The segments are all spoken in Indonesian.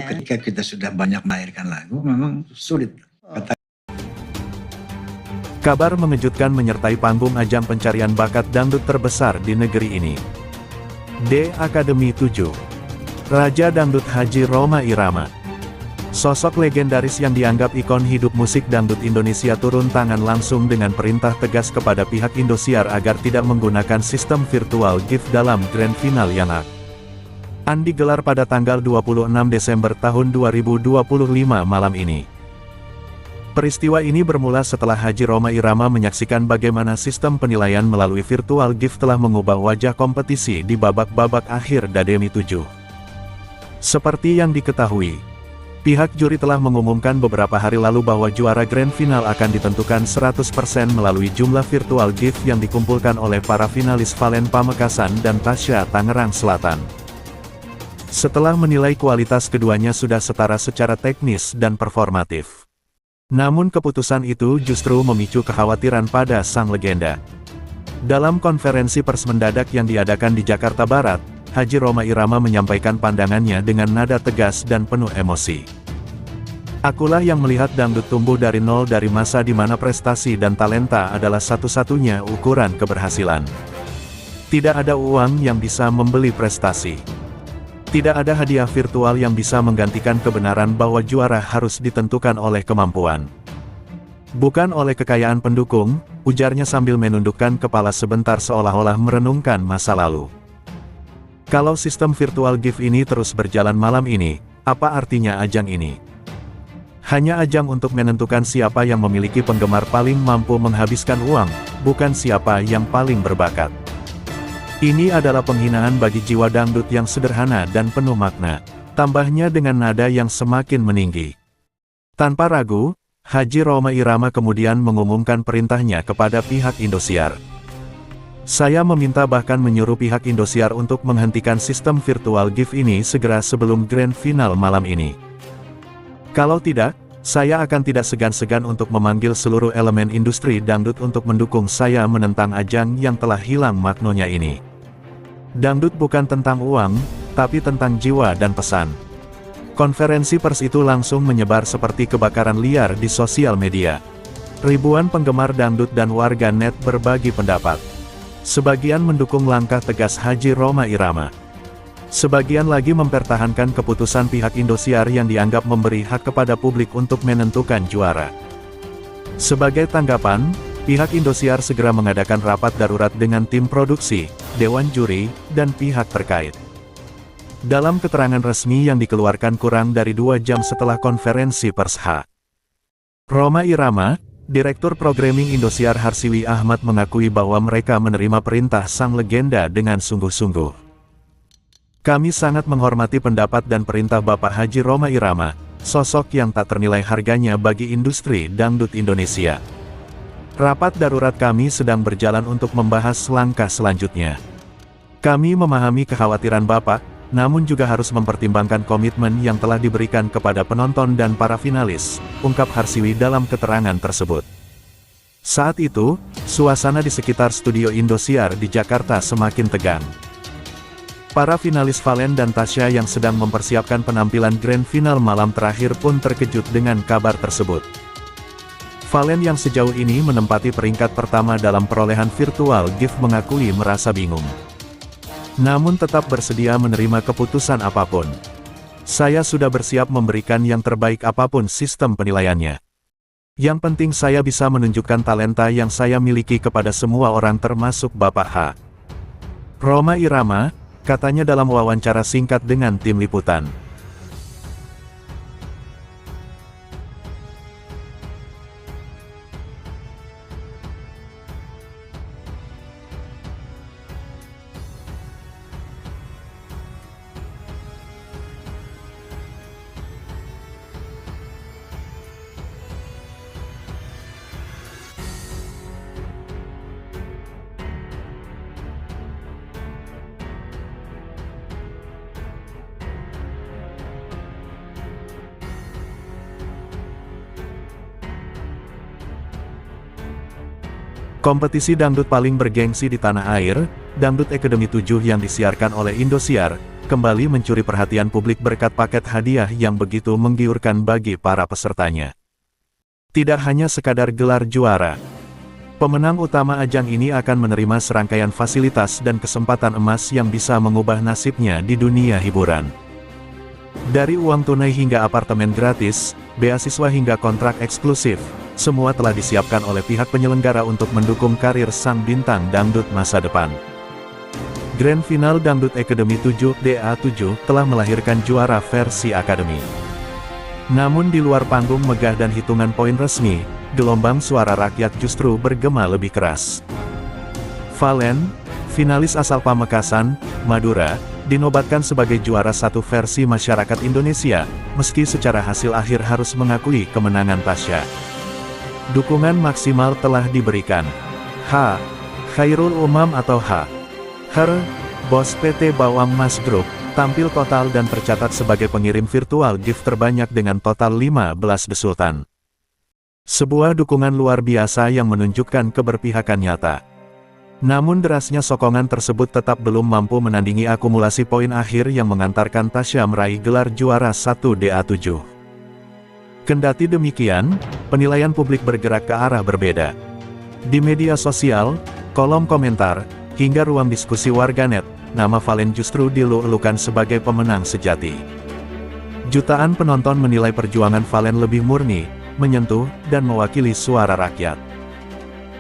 ketika kita sudah banyak melahirkan lagu, memang sulit. Kabar mengejutkan menyertai panggung ajang pencarian bakat dangdut terbesar di negeri ini. D Academy 7. Raja Dangdut Haji Rhoma Irama. Sosok legendaris yang dianggap ikon hidup musik dangdut Indonesia turun tangan langsung dengan perintah tegas kepada pihak Indosiar agar tidak menggunakan sistem virtual gift dalam grand final yang akan digelar pada tanggal 26 Desember tahun 2025 malam ini. Peristiwa ini bermula setelah Haji Rhoma Irama menyaksikan bagaimana sistem penilaian melalui virtual gift telah mengubah wajah kompetisi di babak-babak akhir Academy 7. Seperti yang diketahui, pihak juri telah mengumumkan beberapa hari lalu bahwa juara grand final akan ditentukan 100% melalui jumlah virtual gift yang dikumpulkan oleh para finalis Valen Pamekasan dan Tasya Tangerang Selatan. Setelah menilai kualitas keduanya sudah setara secara teknis dan performatif. Namun keputusan itu justru memicu kekhawatiran pada sang legenda. Dalam konferensi pers mendadak yang diadakan di Jakarta Barat, Haji Rhoma Irama menyampaikan pandangannya dengan nada tegas dan penuh emosi. Akulah yang melihat dangdut tumbuh dari nol dari masa di mana prestasi dan talenta adalah satu-satunya ukuran keberhasilan. Tidak ada uang yang bisa membeli prestasi. Tidak ada hadiah virtual yang bisa menggantikan kebenaran bahwa juara harus ditentukan oleh kemampuan. Bukan oleh kekayaan pendukung, ujarnya sambil menundukkan kepala sebentar seolah-olah merenungkan masa lalu. Kalau sistem virtual gift ini terus berjalan malam ini, apa artinya ajang ini? Hanya ajang untuk menentukan siapa yang memiliki penggemar paling mampu menghabiskan uang, bukan siapa yang paling berbakat. Ini adalah penghinaan bagi jiwa dangdut yang sederhana dan penuh makna, tambahnya dengan nada yang semakin meninggi. Tanpa ragu, Haji Rhoma Irama kemudian mengumumkan perintahnya kepada pihak Indosiar. Saya meminta bahkan menyuruh pihak Indosiar untuk menghentikan sistem virtual gift ini segera sebelum grand final malam ini. Kalau tidak, saya akan tidak segan-segan untuk memanggil seluruh elemen industri dangdut untuk mendukung saya menentang ajang yang telah hilang maknanya ini. Dangdut bukan tentang uang, tapi tentang jiwa dan pesan. Konferensi pers itu langsung menyebar seperti kebakaran liar di sosial media. Ribuan penggemar dangdut dan warga net berbagi pendapat. Sebagian mendukung langkah tegas Haji Rhoma Irama. Sebagian lagi mempertahankan keputusan pihak Indosiar yang dianggap memberi hak kepada publik untuk menentukan juara. Sebagai tanggapan, pihak Indosiar segera mengadakan rapat darurat dengan tim produksi, dewan juri, dan pihak terkait. Dalam keterangan resmi yang dikeluarkan kurang dari 2 jam setelah konferensi pers Rhoma Irama, Direktur Programming Indosiar Harsiwi Ahmad mengakui bahwa mereka menerima perintah sang legenda dengan sungguh-sungguh. Kami sangat menghormati pendapat dan perintah Bapak Haji Rhoma Irama, sosok yang tak ternilai harganya bagi industri dangdut Indonesia. Rapat darurat kami sedang berjalan untuk membahas langkah selanjutnya. Kami memahami kekhawatiran Bapak, namun juga harus mempertimbangkan komitmen yang telah diberikan kepada penonton dan para finalis, ungkap Harsiwi dalam keterangan tersebut. Saat itu, suasana di sekitar studio Indosiar di Jakarta semakin tegang. Para finalis Valen dan Tasya yang sedang mempersiapkan penampilan grand final malam terakhir pun terkejut dengan kabar tersebut. Valen yang sejauh ini menempati peringkat pertama dalam perolehan virtual gift mengakui merasa bingung. Namun tetap bersedia menerima keputusan apapun. Saya sudah bersiap memberikan yang terbaik apapun sistem penilaiannya. Yang penting saya bisa menunjukkan talenta yang saya miliki kepada semua orang termasuk Bapak H. Rhoma Irama, katanya dalam wawancara singkat dengan tim liputan. Kompetisi dangdut paling bergengsi di tanah air, Dangdut Academy 7 yang disiarkan oleh Indosiar, kembali mencuri perhatian publik berkat paket hadiah yang begitu menggiurkan bagi para pesertanya. Tidak hanya sekadar gelar juara, pemenang utama ajang ini akan menerima serangkaian fasilitas dan kesempatan emas yang bisa mengubah nasibnya di dunia hiburan. Dari uang tunai hingga apartemen gratis, beasiswa hingga kontrak eksklusif, semua telah disiapkan oleh pihak penyelenggara untuk mendukung karir sang bintang dangdut masa depan. Grand Final Dangdut Academy 7 DA7 telah melahirkan juara versi Akademi. Namun di luar panggung megah dan hitungan poin resmi, gelombang suara rakyat justru bergema lebih keras. Valen, finalis asal Pamekasan, Madura, dinobatkan sebagai juara satu versi masyarakat Indonesia, meski secara hasil akhir harus mengakui kemenangan Tasya. Dukungan maksimal telah diberikan. H. Khairul Umam atau H. Her, bos PT Bawang Mas Group, tampil total dan tercatat sebagai pengirim virtual gift terbanyak dengan total 15 besultan. Sebuah dukungan luar biasa yang menunjukkan keberpihakan nyata. Namun derasnya sokongan tersebut tetap belum mampu menandingi akumulasi poin akhir yang mengantarkan Tasya meraih gelar juara 1 DA7. Kendati demikian, penilaian publik bergerak ke arah berbeda. Di media sosial, kolom komentar, hingga ruang diskusi warganet, nama Valen justru dilulukan sebagai pemenang sejati. Jutaan penonton menilai perjuangan Valen lebih murni, menyentuh, dan mewakili suara rakyat.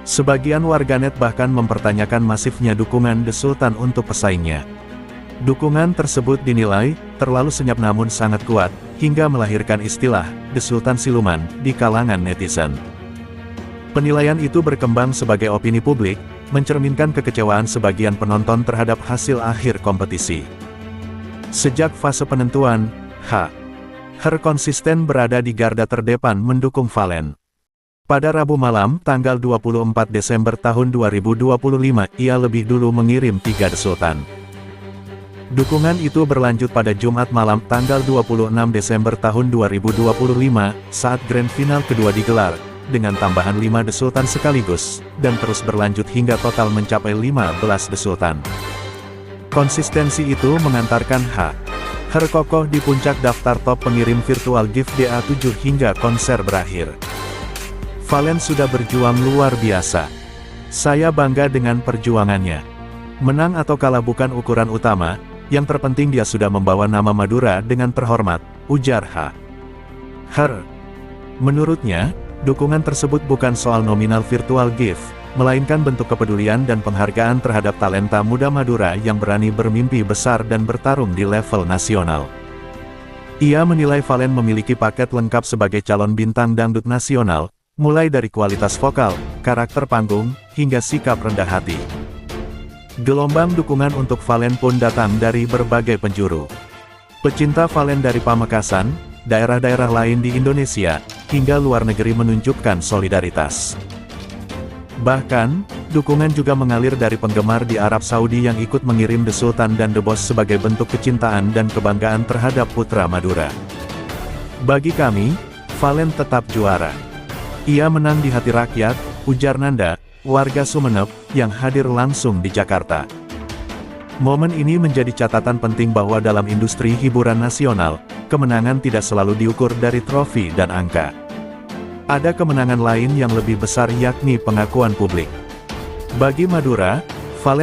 Sebagian warganet bahkan mempertanyakan masifnya dukungan The Sultan untuk pesaingnya. Dukungan tersebut dinilai terlalu senyap namun sangat kuat, hingga melahirkan istilah The Sultan Siluman di kalangan netizen. Penilaian itu berkembang sebagai opini publik, mencerminkan kekecewaan sebagian penonton terhadap hasil akhir kompetisi. Sejak fase penentuan, Her konsisten berada di garda terdepan mendukung Valen. Pada Rabu malam, tanggal 24 Desember tahun 2025, ia lebih dulu mengirim 3 desultan. Dukungan itu berlanjut pada Jumat malam, tanggal 26 Desember tahun 2025, saat Grand Final kedua digelar, dengan tambahan 5 desultan sekaligus, dan terus berlanjut hingga total mencapai 15 desultan. Konsistensi itu mengantarkan Her kokoh di puncak daftar top pengirim virtual gift DA7 hingga konser berakhir. Valen sudah berjuang luar biasa. Saya bangga dengan perjuangannya. Menang atau kalah bukan ukuran utama, yang terpenting dia sudah membawa nama Madura dengan terhormat, ujar Her. Menurutnya, dukungan tersebut bukan soal nominal virtual gift, melainkan bentuk kepedulian dan penghargaan terhadap talenta muda Madura yang berani bermimpi besar dan bertarung di level nasional. Ia menilai Valen memiliki paket lengkap sebagai calon bintang dangdut nasional, mulai dari kualitas vokal, karakter panggung, hingga sikap rendah hati. Gelombang dukungan untuk Valen pun datang dari berbagai penjuru. Pecinta Valen dari Pamekasan, daerah-daerah lain di Indonesia, hingga luar negeri menunjukkan solidaritas. Bahkan, dukungan juga mengalir dari penggemar di Arab Saudi yang ikut mengirim The Sultan dan The Boss sebagai bentuk kecintaan dan kebanggaan terhadap putra Madura. Bagi kami, Valen tetap juara. Ia menang di hati rakyat, ujar Nanda, warga Sumeneb, yang hadir langsung di Jakarta. Momen ini menjadi catatan penting bahwa dalam industri hiburan nasional, kemenangan tidak selalu diukur dari trofi dan angka. Ada kemenangan lain yang lebih besar yakni pengakuan publik. Bagi Madura, Valen